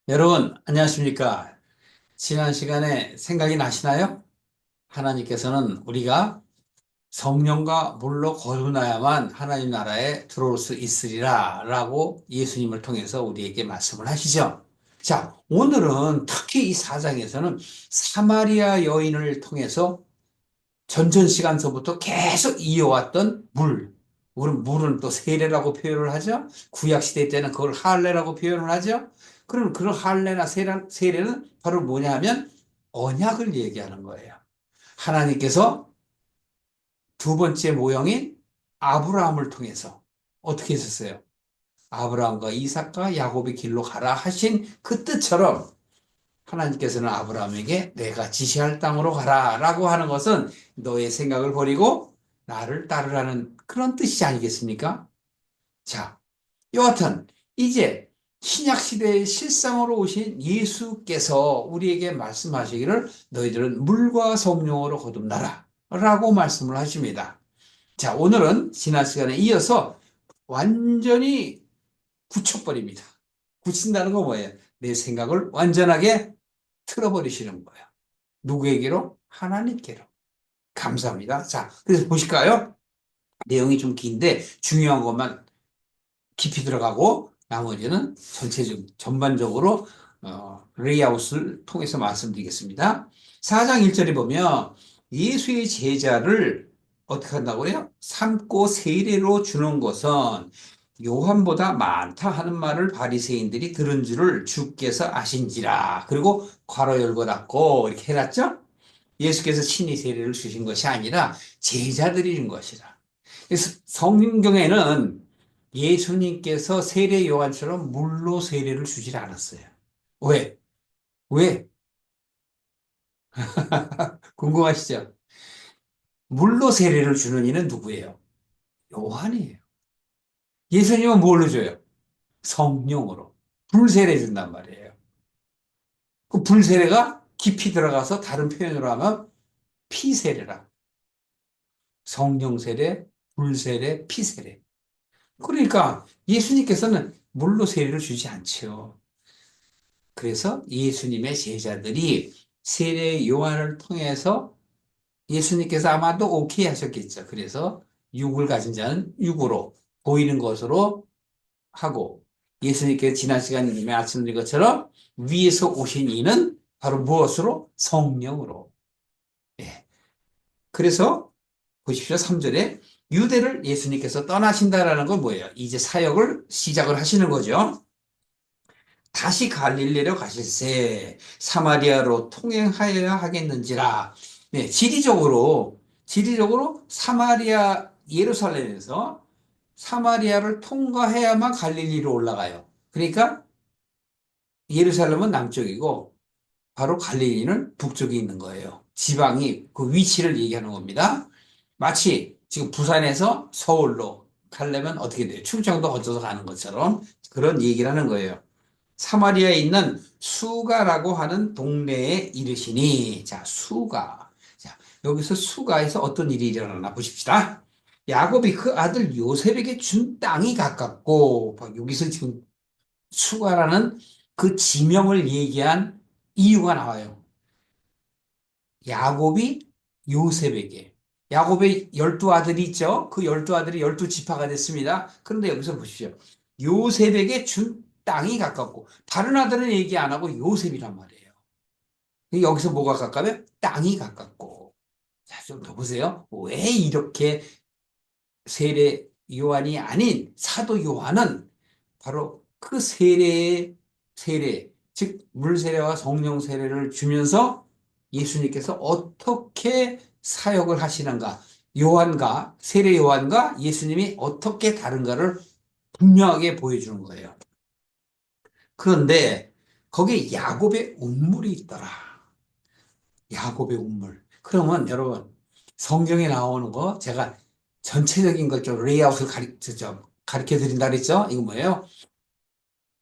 여러분, 안녕하십니까? 지난 시간에 생각이 나시나요? 하나님께서는 우리가 성령과 물로 거듭나야만 하나님 나라에 들어올 수 있으리라 라고 예수님을 통해서 우리에게 말씀을 하시죠. 자, 오늘은 특히 이 사장에서는 사마리아 여인을 통해서 전전시간서부터 계속 이어왔던 물. 우리는 물은 또 세례라고 표현을 하죠. 구약시대 때는 그걸 할례라고 표현을 하죠. 그럼 그런 할례나 세례는 바로 뭐냐 하면 언약을 얘기하는 거예요. 하나님께서 두 번째 모형인 아브라함을 통해서 어떻게 했었어요? 아브라함과 이삭과 야곱의 길로 가라 하신 그 뜻처럼 하나님께서는 아브라함에게 내가 지시할 땅으로 가라라고 하는 것은 너의 생각을 버리고 나를 따르라는 그런 뜻이 아니겠습니까? 자, 여하튼 이제 신약 시대의 실상으로 오신 예수께서 우리에게 말씀하시기를 너희들은 물과 성령으로 거듭나라 라고 말씀을 하십니다. 자, 오늘은 지난 시간에 이어서 완전히 굳혀버립니다. 굳힌다는 건 뭐예요? 내 생각을 완전하게 틀어버리시는 거예요. 누구에게로? 하나님께로. 감사합니다. 자, 그래서 보실까요? 내용이 좀 긴데 중요한 것만 깊이 들어가고 나머지는 전반적으로 레이아웃을 통해서 말씀드리겠습니다. 4장 1절에 보면 예수의 제자를 어떻게 한다고요? 삼고 세례로 주는 것은 요한보다 많다 하는 말을 바리새인들이 들은 줄을 주께서 아신지라. 그리고 괄호 열고 닫고 이렇게 해놨죠? 예수께서 친히 세례를 주신 것이 아니라 제자들이 준 것이라. 그래서 성경에는 예수님께서 세례 요한처럼 물로 세례를 주질 않았어요. 왜? 왜? 궁금하시죠? 물로 세례를 주는 이는 누구예요? 요한이에요. 예수님은 뭘로 줘요? 성령으로. 불세례 준단 말이에요. 그 불세례가 깊이 들어가서 다른 표현으로 하면 피세례라. 성령세례, 불세례, 피세례. 그러니까 예수님께서는 물로 세례를 주지 않죠. 그래서 예수님의 제자들이 세례 요한을 통해서 예수님께서 아마도 오케이 하셨겠죠. 그래서 육을 가진 자는 육으로 보이는 것으로 하고 예수님께서 지난 시간에 말씀드린 것처럼 위에서 오신 이는 바로 무엇으로? 성령으로. 예. 그래서 보십시오. 3절에 유대를 예수님께서 떠나신다라는 건 뭐예요? 이제 사역을 시작을 하시는 거죠. 다시 갈릴리로 가실세 사마리아로 통행하여야 하겠는지라. 네, 지리적으로 사마리아 예루살렘에서 사마리아를 통과해야만 갈릴리로 올라가요. 그러니까 예루살렘은 남쪽이고 바로 갈릴리는 북쪽에 있는 거예요. 지방이 그 위치를 얘기하는 겁니다. 마치 지금 부산에서 서울로 가려면 어떻게 돼요? 충청도 거쳐서 가는 것처럼 그런 얘기를 하는 거예요. 사마리아에 있는 수가라고 하는 동네에 이르시니, 자, 수가. 자, 여기서 수가에서 어떤 일이 일어나나 보십시다. 야곱이 그 아들 요셉에게 준 땅이 가깝고, 여기서 지금 수가라는 그 지명을 얘기한 이유가 나와요. 야곱이 요셉에게. 야곱의 12아들이 있죠? 그 12아들이 12지파가 됐습니다. 그런데 여기서 보십시오. 요셉에게 준 땅이 가깝고, 다른 아들은 얘기 안 하고 요셉이란 말이에요. 여기서 뭐가 가까워요? 땅이 가깝고. 자, 좀 더 보세요. 왜 이렇게 세례 요한이 아닌 사도 요한은 바로 그 세례, 즉, 물세례와 성령 세례를 주면서 예수님께서 어떻게 사역을 하시는가, 세례 요한과 예수님이 어떻게 다른가를 분명하게 보여주는 거예요. 그런데 거기에 야곱의 운물이 있더라. 야곱의 운물. 그러면 여러분, 성경에 나오는 거 제가 전체적인 걸 좀 레이아웃을 가르쳐 드린다 그랬죠? 이거 뭐예요?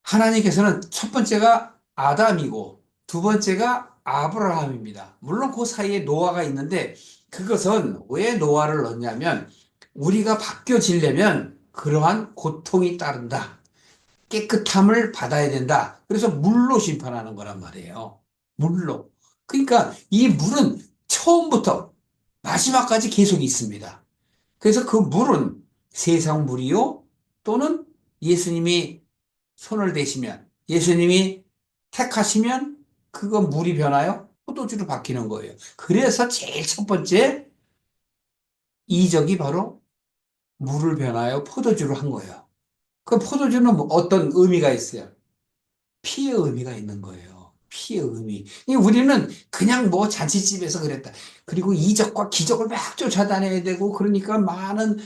하나님께서는 첫 번째가 아담이고 두 번째가 아브라함입니다. 물론 그 사이에 노아가 있는데 그것은 왜 노아를 넣냐면 우리가 바뀌어지려면 그러한 고통이 따른다. 깨끗함을 받아야 된다. 그래서 물로 심판하는 거란 말이에요. 물로. 그러니까 이 물은 처음부터 마지막까지 계속 있습니다. 그래서 그 물은 세상 물이요, 또는 예수님이 손을 대시면, 예수님이 택하시면 그거 물이 변하여 포도주로 바뀌는 거예요. 그래서 제일 첫 번째 이적이 바로 물을 변하여 포도주로 한 거예요. 그 포도주는 뭐 어떤 의미가 있어요? 피의 의미가 있는 거예요. 피의 의미. 우리는 그냥 뭐 잔치집에서 그랬다. 그리고 이적과 기적을 막 쫓아다녀야 되고, 그러니까 많은,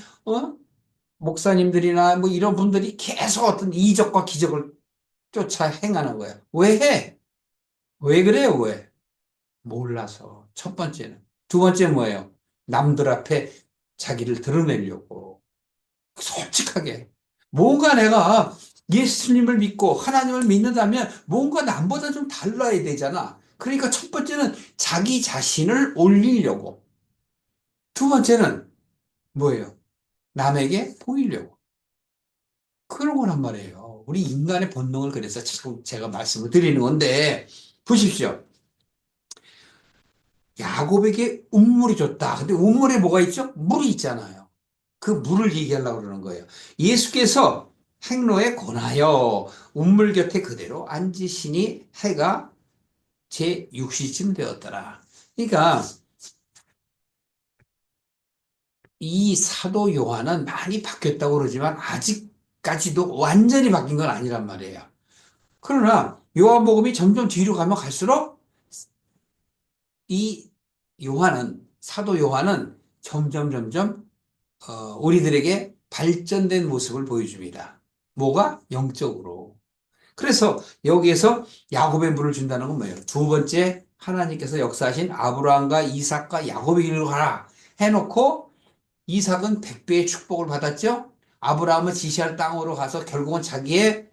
목사님들이나 뭐 이런 분들이 계속 어떤 이적과 기적을 쫓아 행하는 거예요. 왜 해? 왜 그래요? 왜? 몰라서. 첫 번째는. 두 번째 뭐예요? 남들 앞에 자기를 드러내려고. 솔직하게. 뭔가 내가 예수님을 믿고 하나님을 믿는다면 뭔가 남보다 좀 달라야 되잖아. 그러니까 첫 번째는 자기 자신을 올리려고. 두 번째는 뭐예요? 남에게 보이려고. 그런 거란 말이에요. 우리 인간의 본능을 그래서 자꾸 제가 말씀을 드리는 건데, 보십시오. 야곱에게 운물이 줬다. 근데 운물에 뭐가 있죠? 물이 있잖아요. 그 물을 얘기하려고 그러는 거예요. 예수께서 행로에 권하여 운물 곁에 그대로 앉으시니 해가 제6시쯤 되었더라. 그러니까 이 사도 요한은 많이 바뀌었다고 그러지만 아직까지도 완전히 바뀐 건 아니란 말이에요. 그러나 요한복음이 점점 뒤로 가면 갈수록 이 사도 요한은 점점 우리들에게 발전된 모습을 보여줍니다. 뭐가? 영적으로. 그래서 여기에서 야곱의 물을 준다는 건 뭐예요? 두 번째, 하나님께서 역사하신 아브라함과 이삭과 야곱에게로 가라 해놓고, 이삭은 100배의 축복을 받았죠? 아브라함은 지시할 땅으로 가서 결국은 자기의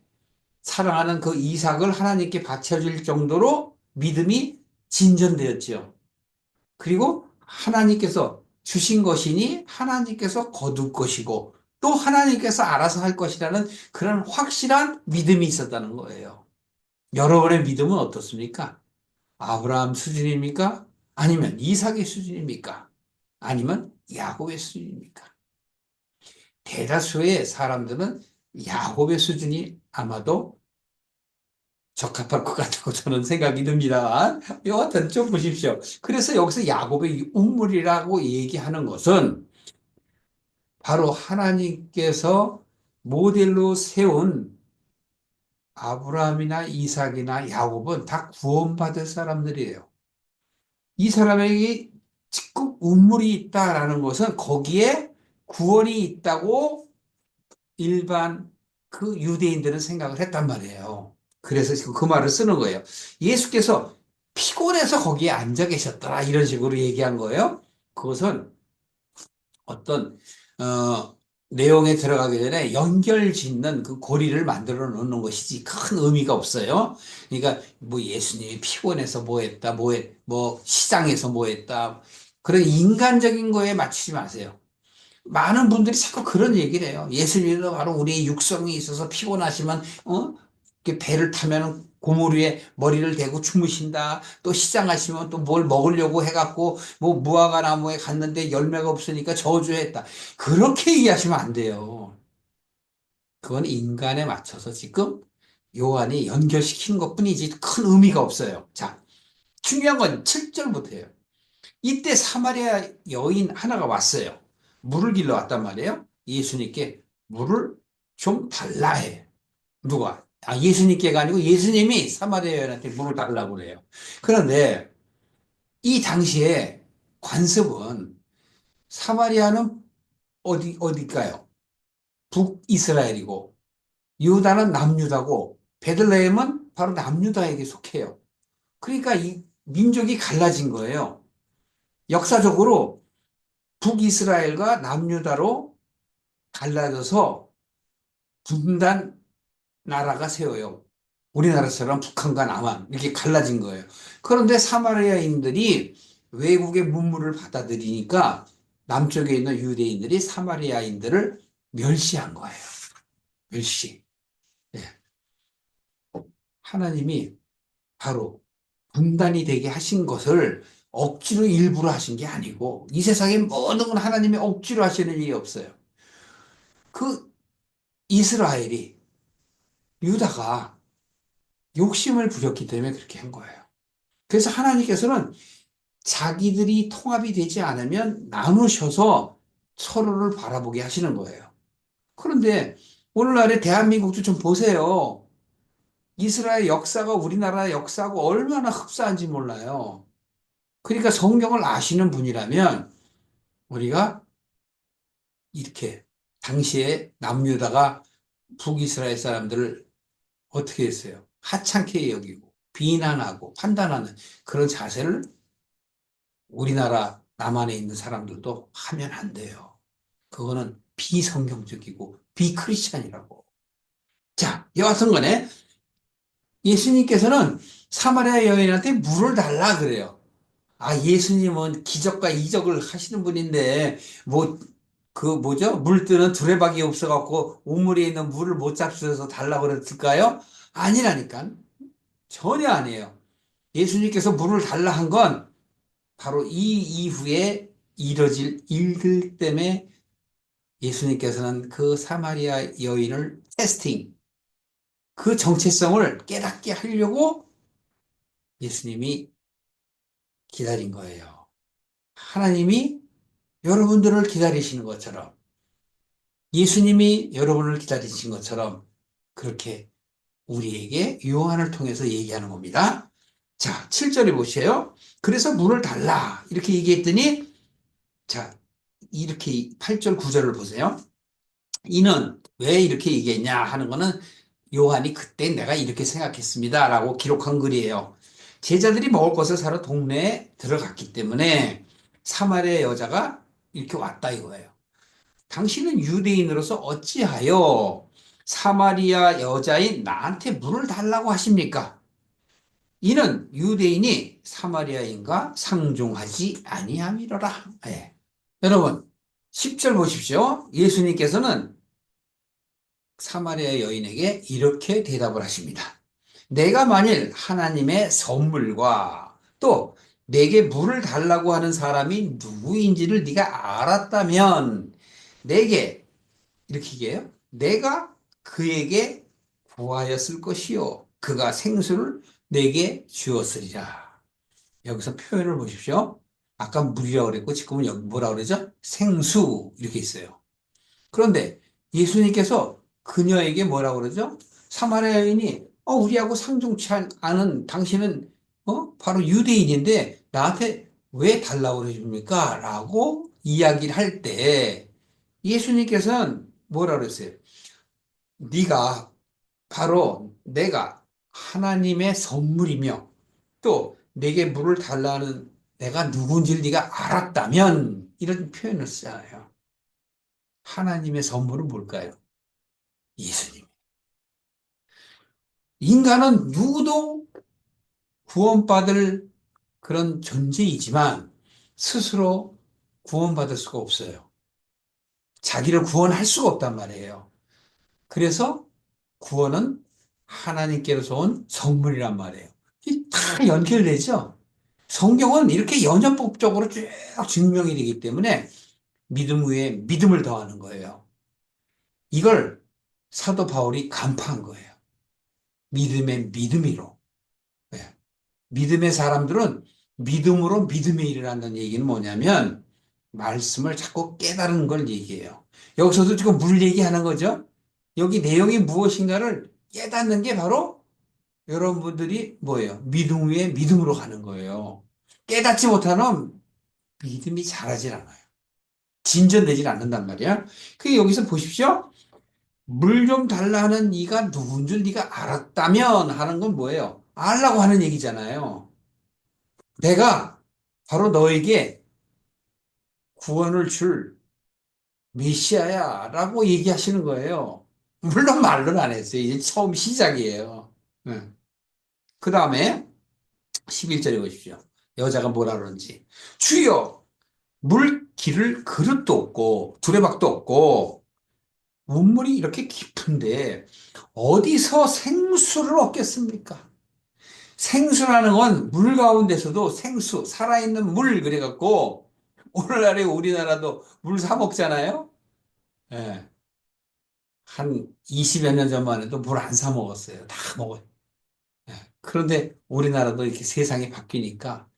사랑하는 그 이삭을 하나님께 바쳐줄 정도로 믿음이 진전되었지요. 그리고 하나님께서 주신 것이니 하나님께서 거둘 것이고, 또 하나님께서 알아서 할 것이라는 그런 확실한 믿음이 있었다는 거예요. 여러분의 믿음은 어떻습니까? 아브라함 수준입니까? 아니면 이삭의 수준입니까? 아니면 야곱의 수준입니까? 대다수의 사람들은 야곱의 수준이 아마도 적합할 것 같다고 저는 생각이 듭니다. 여하튼 좀 보십시오. 그래서 여기서 야곱의 운물이라고 얘기하는 것은 바로 하나님께서 모델로 세운 아브라함이나 이삭이나 야곱은 다 구원받을 사람들이에요. 이 사람에게 지금 운물이 있다라는 것은 거기에 구원이 있다고 일반 그 유대인들은 생각을 했단 말이에요. 그래서 지금 그 말을 쓰는 거예요. 예수께서 피곤해서 거기에 앉아 계셨더라, 이런 식으로 얘기한 거예요. 그것은 어떤 내용에 들어가기 전에 연결 짓는 그 고리를 만들어 놓는 것이지 큰 의미가 없어요. 그러니까 뭐 예수님이 피곤해서 뭐 했다, 뭐 시장에서 뭐 했다, 그런 인간적인 거에 맞추지 마세요. 많은 분들이 자꾸 그런 얘기를 해요. 예수님도 바로 우리의 육성이 있어서 피곤하시면, 이렇게 배를 타면 고물 위에 머리를 대고 주무신다. 또 시장하시면 또 뭘 먹으려고 해갖고, 뭐 무화과 나무에 갔는데 열매가 없으니까 저주했다. 그렇게 얘기하시면 안 돼요. 그건 인간에 맞춰서 지금 요한이 연결시킨 것 뿐이지 큰 의미가 없어요. 자, 중요한 건 7절부터예요. 이때 사마리아 여인 하나가 왔어요. 물을 길러 왔단 말이에요. 예수님께 물을 좀 달라 해. 누가? 예수님께가 아니고 예수님이 사마리아 여인한테 물을 달라고 그래요. 그런데 이 당시에 관습은, 사마리아는 어딜까요? 북이스라엘이고, 유다는 남유다고, 베들레헴은 바로 남유다에게 속해요. 그러니까 이 민족이 갈라진 거예요. 역사적으로 북이스라엘과 남유다로 갈라져서 분단 나라가 세워요. 우리나라처럼 북한과 남한 이렇게 갈라진 거예요. 그런데 사마리아인들이 외국의 문물을 받아들이니까 남쪽에 있는 유대인들이 사마리아인들을 멸시한 거예요. 멸시. 예. 하나님이 바로 분단이 되게 하신 것을 억지로 일부러 하신 게 아니고 이 세상에 모든 건 하나님이 억지로 하시는 일이 없어요. 그 이스라엘이 유다가 욕심을 부렸기 때문에 그렇게 한 거예요. 그래서 하나님께서는 자기들이 통합이 되지 않으면 나누셔서 서로를 바라보게 하시는 거예요. 그런데 오늘날의 대한민국도 좀 보세요. 이스라엘 역사가 우리나라 역사하고 얼마나 흡사한지 몰라요. 그러니까 성경을 아시는 분이라면 우리가 이렇게 당시에 남유다가 북이스라엘 사람들을 어떻게 했어요? 하찮게 여기고 비난하고 판단하는 그런 자세를 우리나라 남한에 있는 사람들도 하면 안 돼요. 그거는 비성경적이고 비크리스찬이라고. 자, 여하튼 간에 예수님께서는 사마리아 여인한테 물을 달라 그래요. 아, 예수님은 기적과 이적을 하시는 분인데, 뭐, 그 뭐죠? 물 뜨는 두레박이 없어갖고 우물에 있는 물을 못 잡수셔서 달라고 그랬을까요? 아니라니까. 전혀 아니에요. 예수님께서 물을 달라 한 건 바로 이 이후에 이뤄질 일들 때문에 예수님께서는 그 사마리아 여인을 테스팅, 그 정체성을 깨닫게 하려고 예수님이 기다린 거예요. 하나님이 여러분들을 기다리시는 것처럼 예수님이 여러분을 기다리신 것처럼 그렇게 우리에게 요한을 통해서 얘기하는 겁니다. 자, 7절에 보세요. 그래서 문을 달라. 이렇게 얘기했더니, 자, 이렇게 8절, 9절을 보세요. 이는 왜 이렇게 얘기했냐 하는 거는 요한이 그때 내가 이렇게 생각했습니다. 라고 기록한 글이에요. 제자들이 먹을 것을 사러 동네에 들어갔기 때문에 사마리아 여자가 이렇게 왔다 이거예요. 당신은 유대인으로서 어찌하여 사마리아 여자인 나한테 물을 달라고 하십니까? 이는 유대인이 사마리아인과 상종하지 아니함이로라. 예. 여러분, 10절 보십시오. 예수님께서는 사마리아 여인에게 이렇게 대답을 하십니다. 내가 만일 하나님의 선물과 또 내게 물을 달라고 하는 사람이 누구인지를 네가 알았다면 내게 이렇게 얘기해요. 내가 그에게 구하였을 것이요. 그가 생수를 내게 주었으리라. 여기서 표현을 보십시오. 아까 물이라고 그랬고 지금은 여기 뭐라고 그러죠? 생수 이렇게 있어요. 그런데 예수님께서 그녀에게 뭐라고 그러죠? 사마리아 여인이 우리하고 상종치 않은 당신은 바로 유대인인데 나한테 왜 달라고 그러십니까? 라고 이야기를 할 때 예수님께서는 뭐라 그랬어요? 네가 바로 내가 하나님의 선물이며 또 내게 물을 달라는 내가 누군지를 네가 알았다면 이런 표현을 쓰잖아요. 하나님의 선물은 뭘까요? 예수님. 인간은 누구도 구원받을 그런 존재이지만 스스로 구원받을 수가 없어요. 자기를 구원할 수가 없단 말이에요. 그래서 구원은 하나님께로서 온 선물이란 말이에요. 이 다 연결되죠? 성경은 이렇게 연역법적으로 쭉 증명이 되기 때문에 믿음 위에 믿음을 더하는 거예요. 이걸 사도 바울이 간파한 거예요. 믿음의 믿음이로. 예. 믿음의 사람들은 믿음으로 믿음에 일어난다는 얘기는 뭐냐면 말씀을 자꾸 깨달은 걸 얘기해요. 여기서도 지금 물 얘기하는 거죠. 여기 내용이 무엇인가를 깨닫는 게 바로 여러분들이 뭐예요? 믿음 위에 믿음으로 가는 거예요. 깨닫지 못하면 믿음이 자라질 않아요. 진전되질 않는단 말이야. 그 여기서 보십시오. 물 좀 달라 하는 이가 누군 줄 네가 알았다면 하는 건 뭐예요? 알라고 하는 얘기잖아요. 내가 바로 너에게 구원을 줄 메시아야라고 얘기하시는 거예요. 물론 말로는 안 했어요. 이제 처음 시작이에요. 그 다음에 11절에 보십시오. 여자가 뭐라 그러는지. 주여, 물 기를 그릇도 없고 두레박도 없고 우물이 이렇게 깊은데 어디서 생수를 얻겠습니까? 생수라는 건 물 가운데서도 생수, 살아있는 물, 그래갖고, 오늘날에 우리나라도 물 사 먹잖아요? 예. 한 20여 년 전만 해도 물 안 사 먹었어요. 다 먹어요. 예. 그런데 우리나라도 이렇게 세상이 바뀌니까,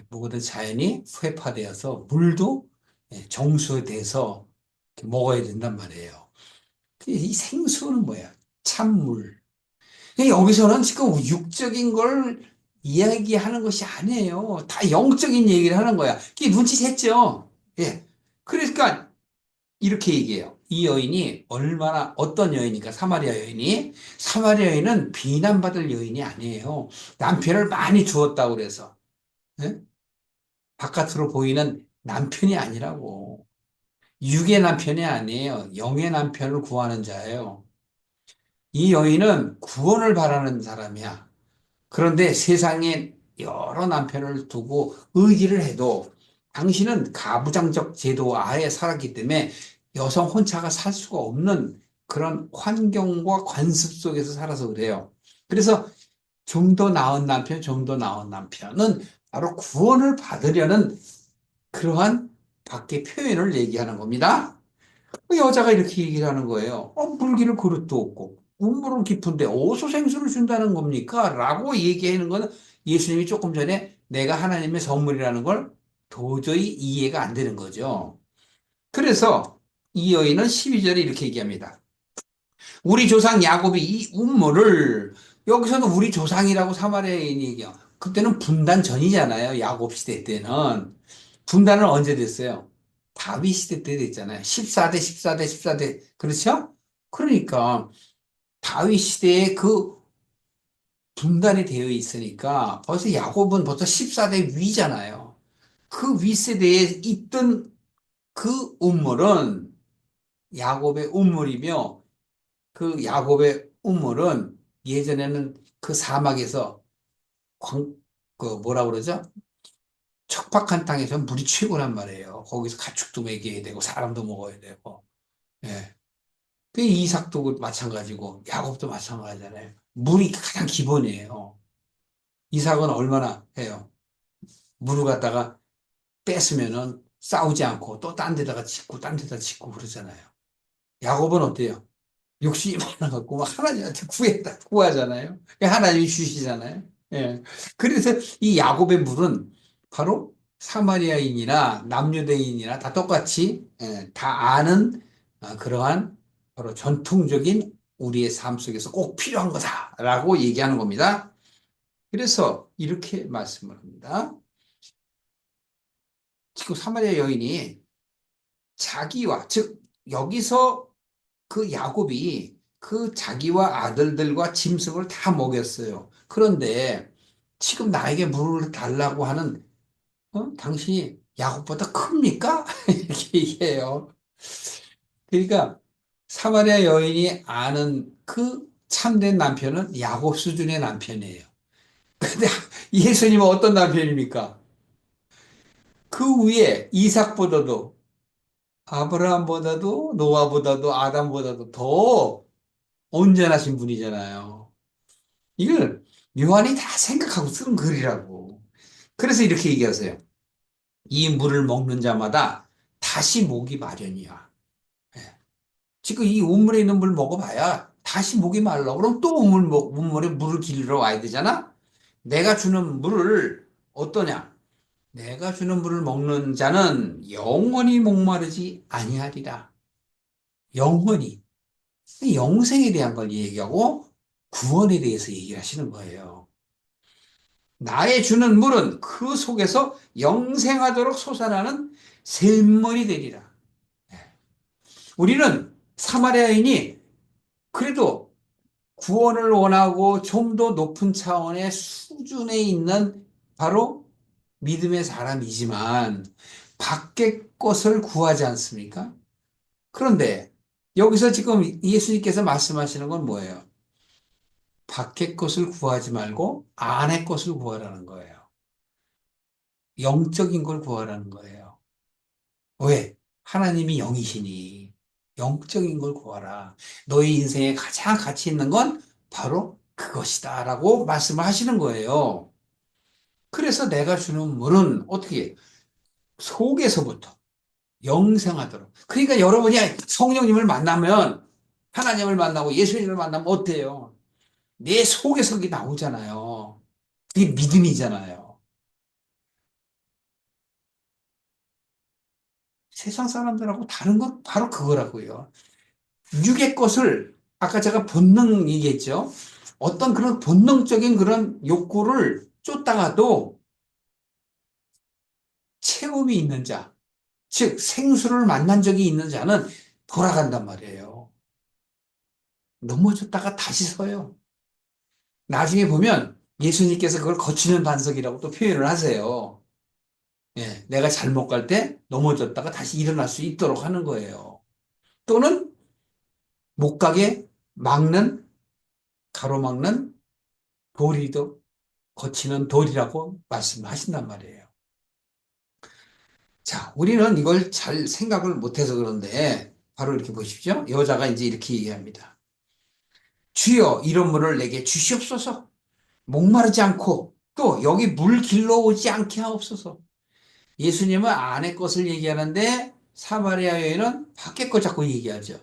모든 자연이 회파되어서 물도 정수돼서 이렇게 먹어야 된단 말이에요. 이 생수는 뭐야? 찬물. 여기서는 지금 육적인 걸 이야기하는 것이 아니에요. 다 영적인 얘기를 하는 거야. 그게 눈치챘죠? 예. 그러니까 이렇게 얘기해요. 이 여인이 얼마나, 어떤 여인이니까, 사마리아 여인이. 사마리아 여인은 비난받을 여인이 아니에요. 남편을 많이 주었다고 그래서. 예? 바깥으로 보이는 남편이 아니라고. 육의 남편이 아니에요. 영의 남편을 구하는 자예요. 이 여인은 구원을 바라는 사람이야. 그런데 세상에 여러 남편을 두고 의지를 해도 당신은 가부장적 제도 하에 살았기 때문에 여성 혼자가 살 수가 없는 그런 환경과 관습 속에서 살아서 그래요. 그래서 좀 더 나은 남편, 좀 더 나은 남편은 바로 구원을 받으려는 그러한 밖의 표현을 얘기하는 겁니다. 그 여자가 이렇게 얘기를 하는 거예요. 물기를 그릇도 없고, 우물은 깊은데 어디서 생수를 준다는 겁니까? 라고 얘기하는 거는 예수님이 조금 전에 내가 하나님의 선물이라는 걸 도저히 이해가 안 되는 거죠. 그래서 이 여인은 12절에 이렇게 얘기합니다. 우리 조상 야곱이 이 우물을, 여기서는 우리 조상이라고 사마리아인이 얘기해요. 그때는 분단 전이잖아요. 야곱 시대 때는. 분단은 언제 됐어요? 다윗 시대 때 됐잖아요. 14대, 14대, 14대. 그렇죠? 그러니까 다윗 시대에 그 분단이 되어 있으니까 벌써 야곱은 벌써 14대 위잖아요. 그 윗세대에 있던 그 우물은 야곱의 우물이며, 그 야곱의 우물은 예전에는 그 사막에서 그 뭐라 그러죠? 척박한 땅에서 물이 최고란 말이에요. 거기서 가축도 먹여야 되고 사람도 먹어야 되고. 예. 그 이삭도 마찬가지고 야곱도 마찬가지잖아요. 물이 가장 기본이에요. 이삭은 얼마나 해요? 물을 갖다가 뺐으면은 싸우지 않고 또 딴 데다가 짓고 딴 데다 짓고 그러잖아요. 야곱은 어때요? 욕심이 많아갖고 막 하나님한테 구하잖아요. 하나님이 주시잖아요. 예. 그래서 이 야곱의 물은 바로 사마리아인이나 남유대인이나 다 똑같이 다 아는 그러한 바로 전통적인 우리의 삶 속에서 꼭 필요한 거다라고 얘기하는 겁니다. 그래서 이렇게 말씀을 합니다. 지금 사마리아 여인이 자기와, 즉 여기서 그 야곱이 그 자기와 아들들과 짐승을 다 먹였어요. 그런데 지금 나에게 물을 달라고 하는 당신이 야곱보다 큽니까? 이렇게 얘기해요. 그러니까 사마리아 여인이 아는 그 참된 남편은 야곱 수준의 남편이에요. 근데 예수님은 어떤 남편입니까? 그 위에 이삭보다도, 아브라함보다도, 노아보다도, 아담보다도 더 온전하신 분이잖아요. 이걸 요한이 다 생각하고 쓴 글이라고. 그래서 이렇게 얘기하세요. 이 물을 먹는 자마다 다시 목이 마려니와. 예. 지금 이 우물에 있는 물 먹어봐야 다시 목이 말라. 그럼 또 우물에 물을 길러 와야 되잖아? 내가 주는 물을 어떠냐? 내가 주는 물을 먹는 자는 영원히 목마르지 아니하리라. 영원히. 영생에 대한 걸 얘기하고 구원에 대해서 얘기하시는 거예요. 나의 주는 물은 그 속에서 영생하도록 솟아나는 샘물이 되리라. 우리는 사마리아인이 그래도 구원을 원하고 좀 더 높은 차원의 수준에 있는 바로 믿음의 사람이지만 밖의 것을 구하지 않습니까? 그런데 여기서 지금 예수님께서 말씀하시는 건 뭐예요? 밖의 것을 구하지 말고 안의 것을 구하라는 거예요. 영적인 걸 구하라는 거예요. 왜? 하나님이 영이시니. 영적인 걸 구하라. 너희 인생에 가장 가치 있는 건 바로 그것이다. 라고 말씀을 하시는 거예요. 그래서 내가 주는 물은 어떻게 속에서부터 영생하도록. 그러니까 여러분이 성령님을 만나면 하나님을 만나고 예수님을 만나면 어때요? 내 속에서 그게 나오잖아요. 그게 믿음이잖아요. 세상 사람들하고 다른 건 바로 그거라고요. 육의 것을 아까 제가 본능 얘기했죠. 어떤 그런 본능적인 그런 욕구를 쫓다가도 체험이 있는 자, 즉 생수를 만난 적이 있는 자는 돌아간단 말이에요. 넘어졌다가 다시 서요. 나중에 보면 예수님께서 그걸 거치는 반석이라고 또 표현을 하세요. 예, 내가 잘못 갈 때 넘어졌다가 다시 일어날 수 있도록 하는 거예요. 또는 못 가게 막는, 가로막는 도리도 거치는 돌이라고 말씀하신단 말이에요. 자, 우리는 이걸 잘 생각을 못해서 그런데 바로 이렇게 보십시오. 여자가 이제 이렇게 얘기합니다. 주여 이런 물을 내게 주시옵소서. 목마르지 않고 또 여기 물 길러오지 않게 하옵소서. 예수님은 안의 것을 얘기하는데 사마리아 여인은 밖의 것 자꾸 얘기하죠.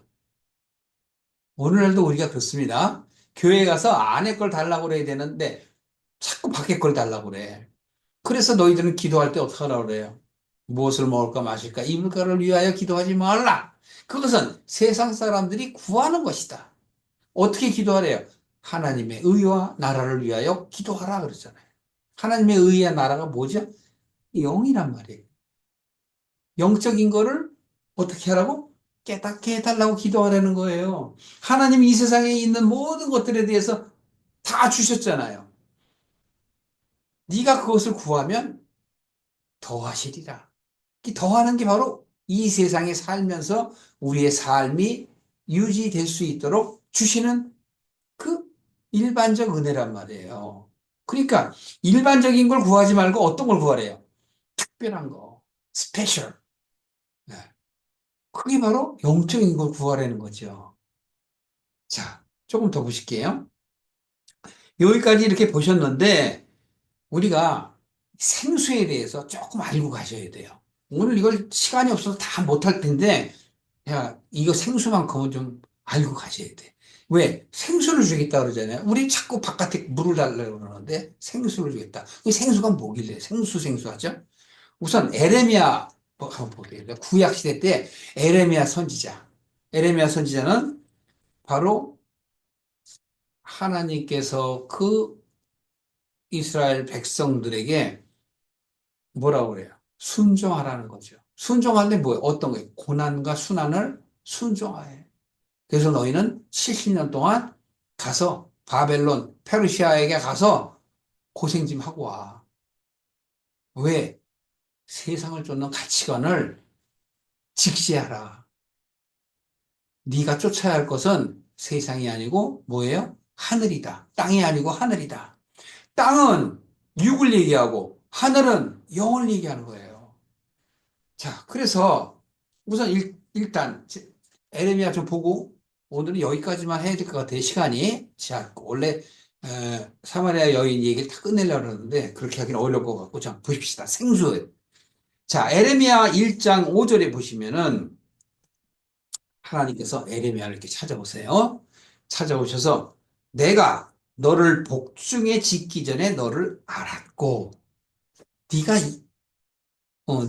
오늘날도 우리가 그렇습니다. 교회 가서 안의 걸 달라고 그래야 되는데 자꾸 밖의 걸 달라고 그래. 그래서 너희들은 기도할 때 어떻게 하라고 그래요? 무엇을 먹을까 마실까 입을까를 위하여 기도하지 말라. 그것은 세상 사람들이 구하는 것이다. 어떻게 기도하래요? 하나님의 의와 나라를 위하여 기도하라 그러잖아요. 하나님의 의와 나라가 뭐죠? 영이란 말이에요. 영적인 거를 어떻게 하라고? 깨닫게 해달라고 기도하라는 거예요. 하나님이 이 세상에 있는 모든 것들에 대해서 다 주셨잖아요. 네가 그것을 구하면 더하시리라. 이 더하는 게 바로 이 세상에 살면서 우리의 삶이 유지될 수 있도록 주시는 그 일반적 은혜란 말이에요. 그러니까 일반적인 걸 구하지 말고 어떤 걸 구하래요? 특별한 거, 스페셜. 네. 그게 바로 영적인 걸 구하라는 거죠. 자, 조금 더 보실게요. 여기까지 이렇게 보셨는데 우리가 생수에 대해서 조금 알고 가셔야 돼요. 오늘 이걸 시간이 없어서 다 못할 텐데 야, 이거 생수만큼은 좀 알고 가셔야 돼. 왜? 생수를 주겠다 그러잖아요. 우리 자꾸 바깥에 물을 달라고 그러는데 생수를 주겠다. 그 생수가 뭐길래 생수 하죠? 우선 에레미야 한번 보겠습니다. 구약 시대 때 에레미야 선지자. 에레미야 선지자는 바로 하나님께서 그 이스라엘 백성들에게 뭐라고 그래요? 순종하라는 거죠. 순종하는데 뭐예요? 어떤 거예요? 고난과 순환을 순종하해. 그래서 너희는 70년 동안 가서 바벨론, 페르시아에게 가서 고생 좀 하고 와. 왜? 세상을 쫓는 가치관을 직시하라. 네가 쫓아야 할 것은 세상이 아니고 뭐예요? 하늘이다. 땅이 아니고 하늘이다. 땅은 육을 얘기하고 하늘은 영을 얘기하는 거예요. 자, 그래서 우선 일단 에레미야 좀 보고 오늘은 여기까지만 해야 될 것 같아요. 시간이. 자, 원래 사마리아 여인 얘기를 다 끝내려고 하는데 그렇게 하기는 어려울 것 같고 자, 보십시다. 생수. 자, 에레미야 1장 5절에 보시면은 하나님께서 에레미야를 이렇게 찾아보세요. 찾아오셔서 내가 너를 복중에 짓기 전에 너를 알았고 네가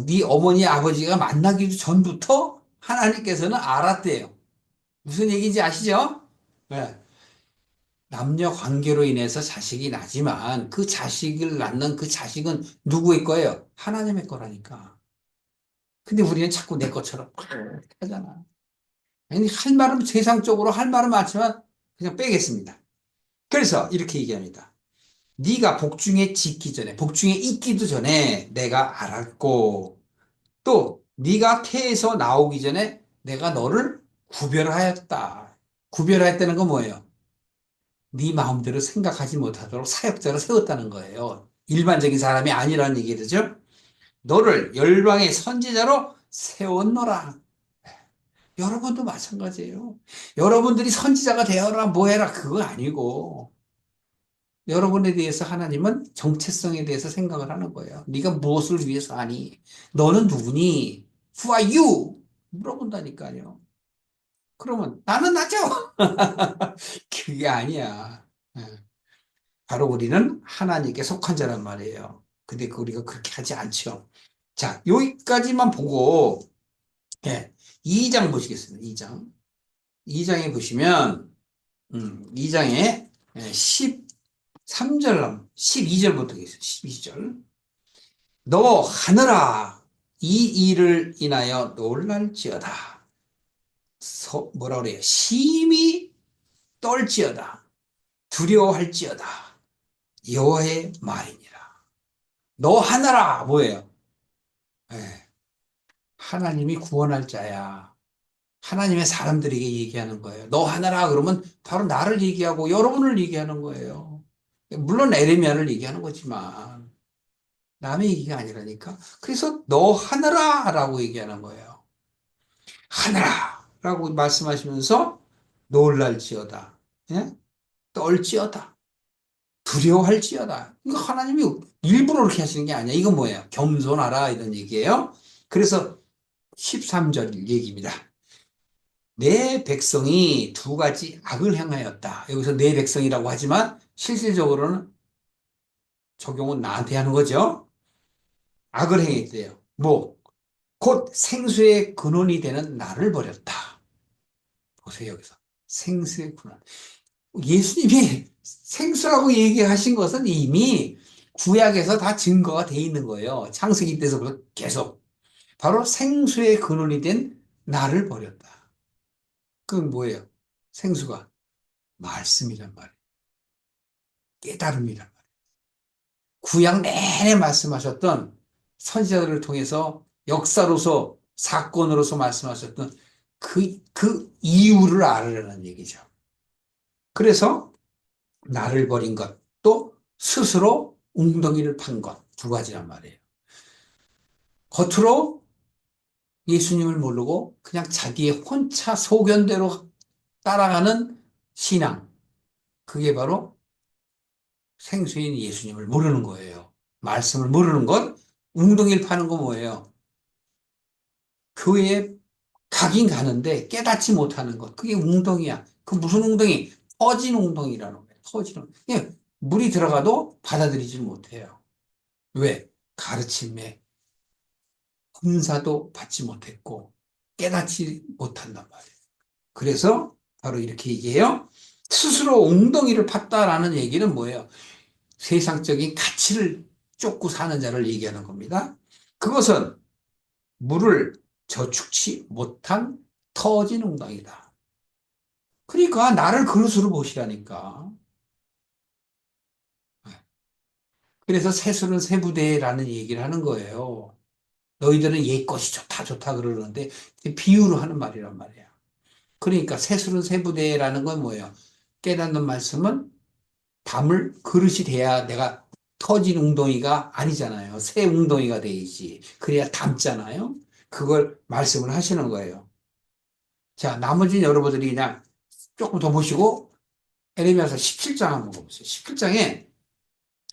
네 어머니 아버지가 만나기 전부터 하나님께서는 알았대요. 무슨 얘기인지 아시죠? 네. 남녀 관계로 인해서 자식이 나지만 그 자식을 낳는 그 자식은 누구의 거예요? 하나님의 거라니까. 근데 우리는 자꾸 내 것처럼 하잖아. 아니, 할 말은 세상적으로 할 말은 많지만 그냥 빼겠습니다. 그래서 이렇게 얘기합니다. 네가 복중에 짓기 전에, 복중에 있기도 전에 내가 알았고 또 네가 태에서 나오기 전에 내가 너를 구별하였다. 구별하였다는 건 뭐예요? 네 마음대로 생각하지 못하도록 사역자로 세웠다는 거예요. 일반적인 사람이 아니라는 얘기죠. 너를 열방의 선지자로 세웠노라. 여러분도 마찬가지예요. 여러분들이 선지자가 되어라, 뭐 해라, 그거 아니고, 여러분에 대해서 하나님은 정체성에 대해서 생각을 하는 거예요. 네가 무엇을 위해서 하니? 너는 누구니? Who are you? 물어본다니까요. 그러면 나는 나죠. 그게 아니야. 예. 바로 우리는 하나님께 속한 자란 말이에요. 근데 우리가 그렇게 하지 않죠. 자, 여기까지만 보고, 예, 2장 보시겠습니다. 2장. 2장에 보시면, 2장에 13절, 12절부터 있어요. 12절. 너 하늘아, 이 일을 인하여 놀랄지어다. 뭐라 그래요? 심히 떨지어다. 두려워할지어다. 여호와의 말이니라. 너 하늘아, 뭐예요? 예, 하나님이 구원할 자야. 하나님의 사람들에게 얘기하는 거예요. 너 하나라 그러면 바로 나를 얘기하고 여러분을 얘기하는 거예요. 물론 에레미야를 얘기하는 거지만 남의 얘기가 아니라니까. 그래서 너 하나라라고 얘기하는 거예요. 하나라라고 말씀하시면서 놀랄지어다. 예? 떨지어다. 두려워할지어다. 이거 하나님이 일부러 그렇게 하시는 게 아니야. 이건 뭐예요? 겸손하라 이런 얘기예요. 그래서 13절 얘기입니다. 내 백성이 두 가지 악을 행하였다. 여기서 내 백성이라고 하지만 실질적으로는 적용은 나한테 하는 거죠. 악을 행했대요. 뭐? 곧 생수의 근원이 되는 나를 버렸다. 보세요, 여기서. 생수의 근원. 예수님이 생수라고 얘기하신 것은 이미 구약에서 다 증거가 돼 있는 거예요. 창세기 때서부터 계속. 바로 생수의 근원이 된 나를 버렸다. 그건 뭐예요? 생수가 말씀이란 말이에요. 깨달음이란 말이에요. 구약 내내 말씀하셨던 선지자들을 통해서 역사로서 사건으로서 말씀하셨던 그 이유를 알으라는 얘기죠. 그래서 나를 버린 것, 또 스스로 웅덩이를 판 것, 두 가지란 말이에요. 겉으로 예수님을 모르고 그냥 자기의 혼자 소견대로 따라가는 신앙. 그게 바로 생수인 예수님을 모르는 거예요. 말씀을 모르는 것, 웅덩이를 파는 거 뭐예요? 교회에 가긴 가는데 깨닫지 못하는 것. 그게 웅덩이야. 그 무슨 웅덩이? 터진 웅덩이라는 거예요. 터진 웅덩이. 그냥 물이 들어가도 받아들이지 못해요. 왜? 가르침에 훈사도 받지 못했고 깨닫지 못한단 말이에요. 그래서 바로 이렇게 얘기해요. 스스로 웅덩이를 팠다라는 얘기는 뭐예요? 세상적인 가치를 쫓고 사는 자를 얘기하는 겁니다. 그것은 물을 저축치 못한 터진 웅덩이다. 그러니까 나를 그릇으로 보시라니까. 그래서 세술은 세부대라는 얘기를 하는 거예요. 너희들은 옛 것이 좋다 좋다 그러는데 비유로 하는 말이란 말이야. 그러니까 세술은 세부대라는 건 뭐예요? 깨닫는 말씀은 담을 그릇이 돼야 내가 터진 웅덩이가 아니잖아요. 새 웅덩이가 돼야지. 그래야 담잖아요. 그걸 말씀을 하시는 거예요. 자, 나머지는 여러분들이 그냥 조금 더 보시고 에레미야서 17장 한번 보세요.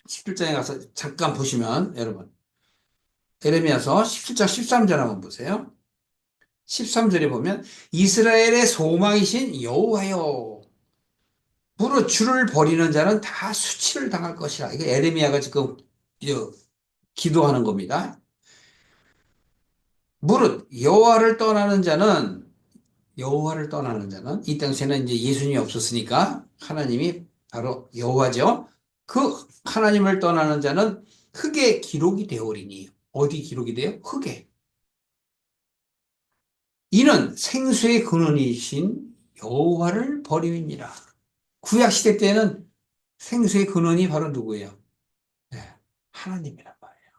17장에 가서 잠깐 보시면 여러분 에레미야서 17장 13절 한번 보세요. 13절에 보면 이스라엘의 소망이신 여호와여 무릇 주를 버리는 자는 다 수치를 당할 것이라. 이게 에레미야가 지금 기도하는 겁니다. 무릇 여호와를 떠나는 자는 이 당시에는 이제 예수님이 없었으니까 하나님이 바로 여호와죠. 그 하나님을 떠나는 자는 흙에 기록이 되오리니 어디 기록이 돼요? 흙에. 이는 생수의 근원이신 여호와를 버림이니라. 구약 시대 때는 생수의 근원이 바로 누구예요? 네, 하나님이란 말이에요.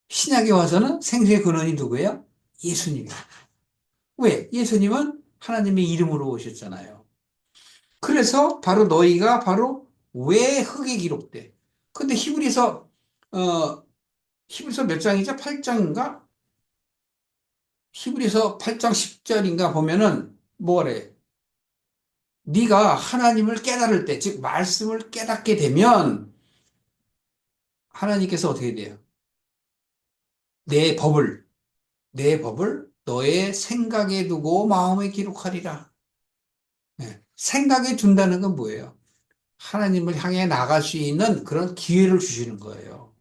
신약에 와서는 생수의 근원이 누구예요? 예수님이에요. 왜? 예수님은 하나님의 이름으로 오셨잖아요. 그래서 바로 너희가 바로 왜 흙에 기록돼? 근데 히브리서 몇 장이죠? 8장인가? 히브리서 8장 10절인가 보면은 뭐래? 네가 하나님을 깨달을 때, 즉 말씀을 깨닫게 되면 하나님께서 어떻게 돼요? 내 법을 내 법을 너의 생각에 두고 마음에 기록하리라. 네. 생각에 둔다는 건 뭐예요? 하나님을 향해 나갈 수 있는 그런 기회를 주시는 거예요.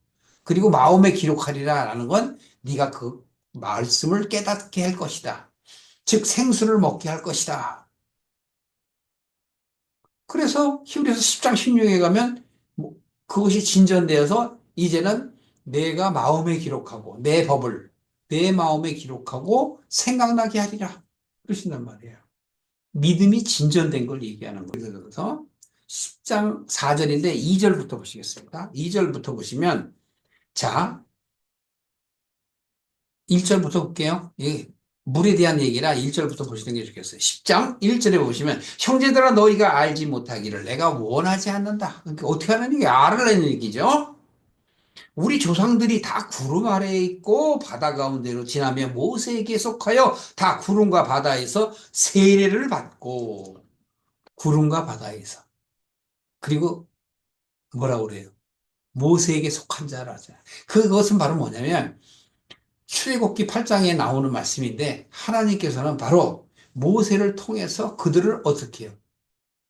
그리고 마음에 기록하리라라는 건 네가 그 말씀을 깨닫게 할 것이다. 즉 생수를 먹게 할 것이다. 그래서 히브리서 10장 16에 가면 그것이 진전되어서 이제는 내가 마음에 기록하고 내 법을 내 마음에 기록하고 생각나게 하리라. 그러신단 말이에요. 믿음이 진전된 걸 얘기하는 거예요. 그래서 10장 4절인데 2절부터 보시겠습니다. 2절부터 보시면 자, 1절부터 볼게요. 이 물에 대한 얘기라 1절부터 보시는 게 좋겠어요. 10장 1절에 보시면 형제들아 너희가 알지 못하기를 내가 원하지 않는다. 그러니까 어떻게 하는 얘기? 알으라는 얘기죠. 우리 조상들이 다 구름 아래에 있고 바다 가운데로 지나며 모세에게 속하여 다 구름과 바다에서 세례를 받고 구름과 바다에서 그리고 뭐라고 그래요? 모세에게 속한 자라죠. 그것은 바로 뭐냐면 출애굽기 8장에 나오는 말씀인데 하나님께서는 바로 모세를 통해서 그들을 어떻게 해요?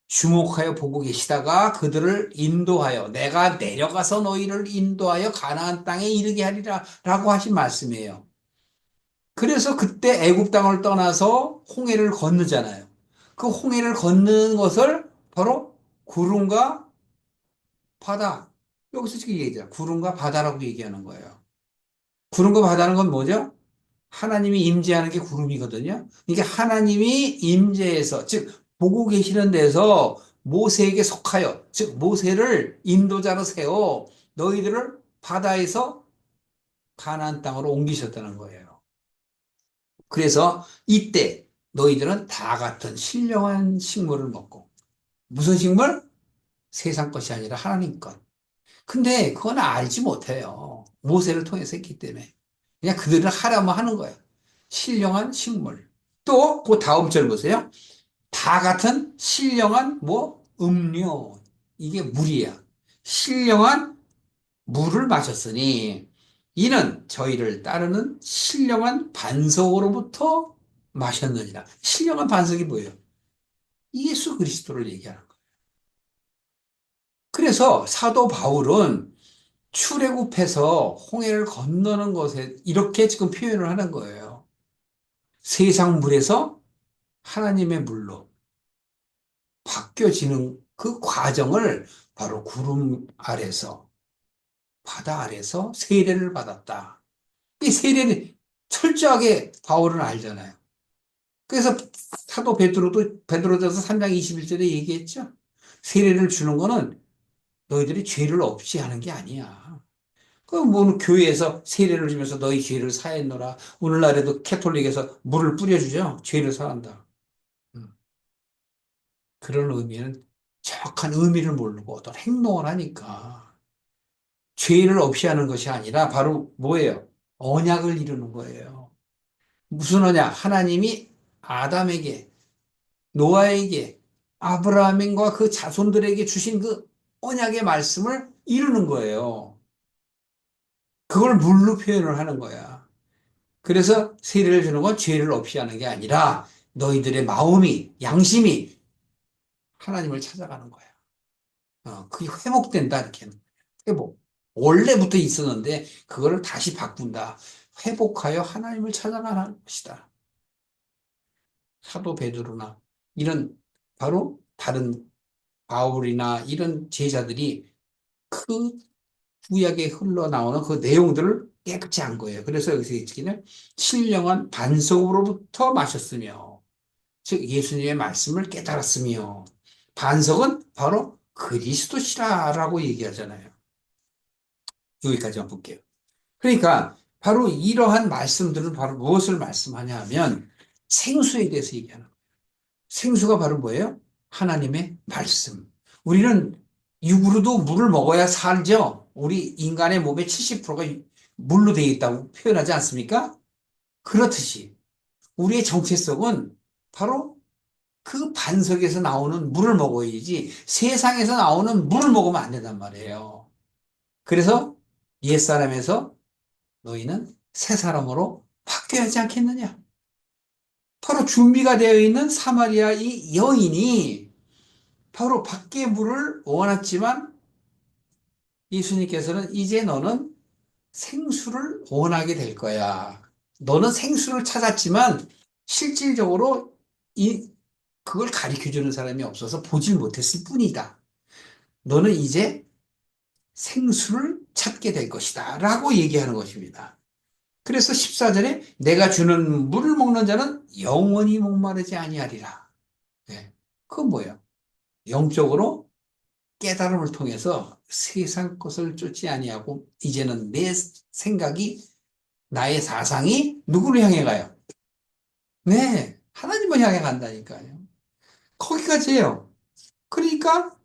주목하여 보고 계시다가 그들을 인도하여 내가 내려가서 너희를 인도하여 가나안 땅에 이르게 하리라 라고 하신 말씀이에요. 그래서 그때 애굽 땅을 떠나서 홍해를 건너잖아요. 그 홍해를 걷는 것을 바로 구름과 바다. 여기서 지금 얘기하죠. 구름과 바다라고 얘기하는 거예요. 구름과 바다는 건 뭐죠? 하나님이 임재하는 게 구름이거든요. 이게 하나님이 임재해서, 즉, 보고 계시는 데서 모세에게 속하여, 즉, 모세를 인도자로 세워 너희들을 바다에서 가나안 땅으로 옮기셨다는 거예요. 그래서 이때 너희들은 다 같은 신령한 식물을 먹고, 무슨 식물? 세상 것이 아니라 하나님 것. 근데 그건 알지 못해요. 모세를 통해서 했기 때문에. 그냥 그들은 하라면 하는 거예요. 신령한 식물. 또 그 다음 절 보세요. 다 같은 신령한 뭐 음료. 이게 물이야. 신령한 물을 마셨으니 이는 저희를 따르는 신령한 반석으로부터 마셨느니라. 신령한 반석이 뭐예요? 예수 그리스도를 얘기하는 거예요. 그래서 사도 바울은 출애굽해서 홍해를 건너는 것에 이렇게 지금 표현을 하는 거예요. 세상 물에서 하나님의 물로 바뀌어지는 그 과정을 바로 구름 아래서 바다 아래서 세례를 받았다. 이 세례는 철저하게 바울은 알잖아요. 그래서 사도 베드로전서 3장 21절에 얘기했죠. 세례를 주는 거는 너희들이 죄를 없이 하는 게 아니야. 뭐 교회에서 세례를 주면서 너희 죄를 사했노라. 오늘날에도 캐톨릭에서 물을 뿌려주죠. 죄를 사한다. 음. 그런 의미는 정확한 의미를 모르고 어떤 행동을 하니까 죄를 없이 하는 것이 아니라 바로 뭐예요? 언약을 이루는 거예요. 무슨 언약? 하나님이 아담에게, 노아에게, 아브라함과 그 자손들에게 주신 그 언약의 말씀을 이루는 거예요. 그걸 물로 표현을 하는 거야. 그래서 세례를 주는 건 죄를 없이 하는 게 아니라 너희들의 마음이, 양심이 하나님을 찾아가는 거야. 그게 회복된다, 이렇게. 회복. 원래부터 있었는데, 그거를 다시 바꾼다. 회복하여 하나님을 찾아가는 것이다. 사도 베드로나, 이런, 바로 다른 바울이나 이런 제자들이 그 구약에 흘러나오는 그 내용들을 깨끗이 한 거예요. 그래서 여기서 얘기는 신령한 반석으로부터 마셨으며, 즉 예수님의 말씀을 깨달았으며, 반석은 바로 그리스도시라라고 얘기하잖아요. 여기까지만 볼게요. 그러니까 바로 이러한 말씀들은 바로 무엇을 말씀하냐 하면 생수에 대해서 얘기하는 거예요. 생수가 바로 뭐예요? 하나님의 말씀. 우리는 육으로도 물을 먹어야 살죠. 우리 인간의 몸의 70%가 물로 되어 있다고 표현하지 않습니까? 그렇듯이 우리의 정체성은 바로 그 반석에서 나오는 물을 먹어야지 세상에서 나오는 물을 먹으면 안 된단 말이에요. 그래서 옛사람에서 너희는 새 사람으로 바뀌어야 하지 않겠느냐? 바로 준비가 되어 있는 사마리아 이 여인이 바로 밖의 물을 원했지만 예수님께서는 이제 너는 생수를 원하게 될 거야. 너는 생수를 찾았지만 실질적으로 그걸 가르쳐 주는 사람이 없어서 보질 못했을 뿐이다. 너는 이제 생수를 찾게 될 것이다. 라고 얘기하는 것입니다. 그래서 14절에 내가 주는 물을 먹는 자는 영원히 목마르지 아니하리라. 네. 그건 뭐예요? 영적으로 깨달음을 통해서 세상 것을 쫓지 아니하고 이제는 내 생각이 나의 사상이 누구를 향해 가요? 네, 하나님을 향해 간다니까요. 거기까지예요. 그러니까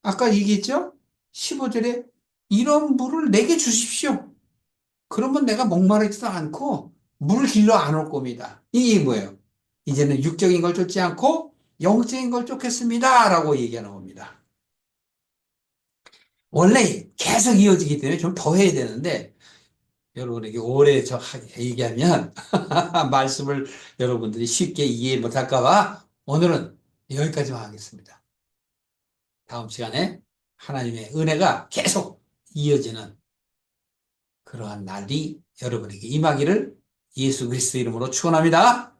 아까 얘기했죠? 15절에 이런 물을 내게 주십시오. 그러면 내가 목마르지도 않고 물을 길러 안 올 겁니다. 이게 뭐예요? 이제는 육적인 걸 쫓지 않고 영적인 걸 쫓겠습니다. 라고 얘기하는 겁니다. 원래 계속 이어지기 때문에 좀 더 해야 되는데 여러분에게 오래 얘기하면 말씀을 여러분들이 쉽게 이해 못할까 봐 오늘은 여기까지만 하겠습니다. 다음 시간에 하나님의 은혜가 계속 이어지는 그러한 날이 여러분에게 임하기를 예수 그리스도 이름으로 축원합니다.